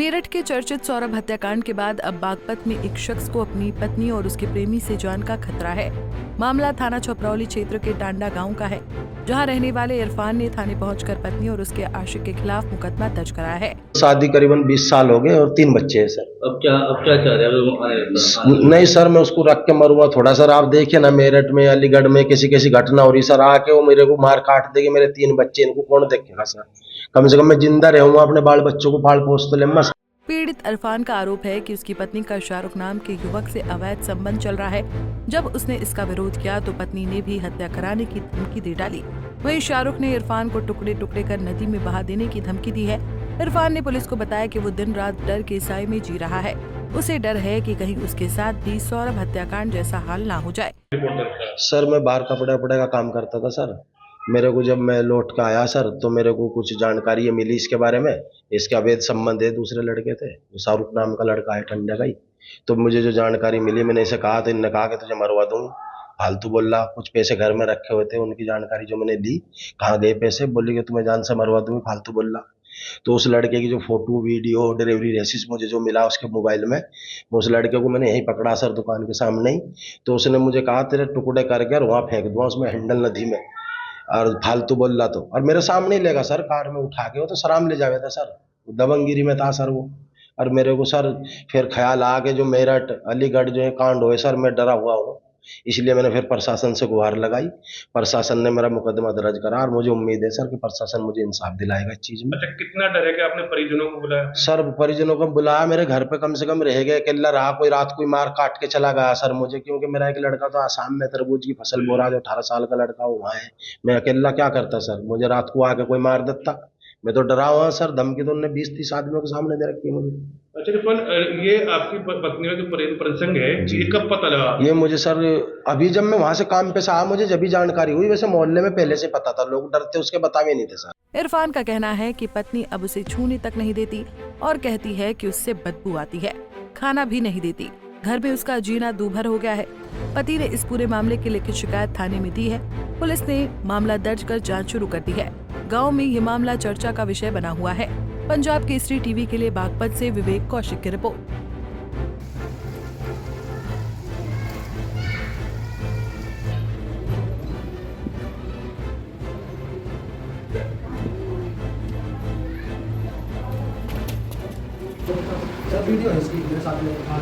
मेरठ के चर्चित सौरभ हत्याकांड के बाद अब बागपत में एक शख्स को अपनी पत्नी और उसके प्रेमी से जान का खतरा है। मामला थाना छपरौली क्षेत्र के टांडा गांव का है, जहां रहने वाले इरफान ने थाने पहुंचकर पत्नी और उसके आशिक के खिलाफ मुकदमा दर्ज कराया है। शादी करीबन 20 साल हो गए और 3 बच्चे हैं सर। अब क्या चाह रहे हैं? नहीं सर, मैं उसको रख के मरूंगा थोड़ा। सर आप देखिए ना, मेरठ में अलीगढ़ में किसी घटना हो रही सर, आके वो मेरे को मार काट देगी। मेरे 3 बच्चे, इनको कौन देखेगा सर? कम से कम मैं जिंदा रहूंगा, अपने बाल बच्चों को पाल पोस तो ले। पीड़ित इरफान का आरोप है कि उसकी पत्नी का शाहरुख नाम के युवक से अवैध संबंध चल रहा है। जब उसने इसका विरोध किया तो पत्नी ने भी हत्या कराने की धमकी दे डाली। वहीं शाहरुख ने इरफान को टुकड़े टुकड़े कर नदी में बहा देने की धमकी दी है। इरफान ने पुलिस को बताया कि वो दिन रात डर के साए में जी रहा है। उसे डर है कि कहीं उसके साथ भी सौरभ हत्याकांड जैसा हाल ना हो जाए। सर मैं बाहर कपड़े का काम करता था सर। मेरे को जब मैं लौट के आया सर, तो मेरे को कुछ जानकारी मिली इसके बारे में। इसके अवैध संबंध है, दूसरे लड़के थे, शाहरुख नाम का लड़का है ठंडे का ही। तो मुझे जो जानकारी मिली, मैंने इसे कहा, तो इन्होंने कहा कि तुझे मरवा दूंगा। फालतू बोल रहा। कुछ पैसे घर में रखे हुए थे, उनकी जानकारी जो मैंने ली, कहाँ गए पैसे, बोली कि तुम्हें जान से मरवा दूंगी, फालतू बोल रहा। तो उस लड़के की जो फोटो वीडियो डिलीवरी रेसिस मुझे जो मिला उसके मोबाइल में, उस लड़के को मैंने यहीं पकड़ा सर, दुकान के सामने ही। तो उसने मुझे कहा तेरे टुकड़े करके और वहां फेंक दूंगा उसमें हैंडल नदी में, और फालतू बोल रहा। तो और मेरे सामने ही लेगा सर, कार में उठा के। वो तो सराम ले जावे था सर, दबंगिरी में था सर वो। और मेरे को सर फिर ख्याल आ के जो मेरठ अलीगढ़ जो है कांड हुए सर, मैं डरा हुआ हूँ। इसलिए मैंने फिर प्रशासन से गुहार लगाई। प्रशासन ने मेरा मुकदमा दर्ज करा और मुझे उम्मीद है सर कि प्रशासन मुझे इंसाफ दिलाएगा इस चीज में। अच्छा, कितना डर है कि आपने परिजनों को बुलाया? सर परिजनों को बुलाया, मेरे घर पे कम से कम रह गए, अकेला रहा। कोई रात कोई मार काट के चला गया सर मुझे, क्योंकि मेरा एक लड़का तो आसाम में तरबूज की फसल बो रहा, जो 18 साल का लड़का वहां है। मैं अकेला क्या करता सर? मुझे रात को आके कोई मार देता। मैं तो डरा हुआ सर। धमकी तो उन्होंने 20-30 आदमियों के सामने दे रखी है मुझे। अच्छा इरफान, ये आपकी पत्नी का जो प्रेम प्रसंग है, ये कब पता लगा? ये मुझे सर अभी जब मैं वहां से काम पे से आया, मुझे जब भी जानकारी हुई। वैसे मोहल्ले में पहले से पता था, लोग डरते उसके बतावे नहीं थे सर। इरफान का कहना है कि पत्नी अब उसे छूने तक नहीं देती और कहती है कि उससे बदबू आती है, खाना भी नहीं देती। घर में उसका जीना दूभर हो गया है। पति ने इस पूरे मामले की लिखित शिकायत थाने में दी है। पुलिस ने मामला दर्ज कर जांच शुरू कर दी है। गांव में ये मामला चर्चा का विषय बना हुआ है। पंजाब केसरी टीवी के लिए बागपत से विवेक कौशिक की रिपोर्ट। वीडियो है इसकी मेरे साथ में। हाँ